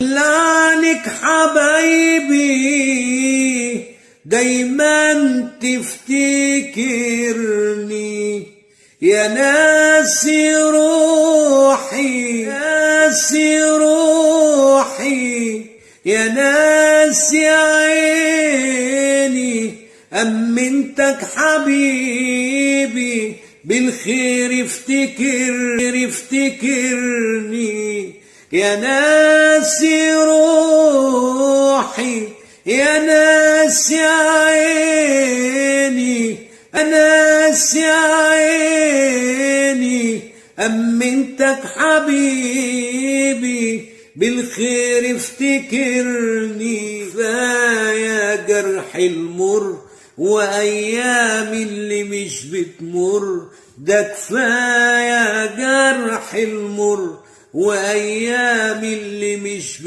لعنك حبايبي دايما تفتكرني، يا ناسي روحي ناسي روحي يا ناسي عيني، أمنتك حبيبي بالخير افتكرني، يا ناسي روحي يا ناسي عيني ناسي عيني، أمنتك حبيبي بالخير افتكرني. كفاية جرح المر وأيام اللي مش بتمر، ده كفاية جرح المر وأيام اللي مش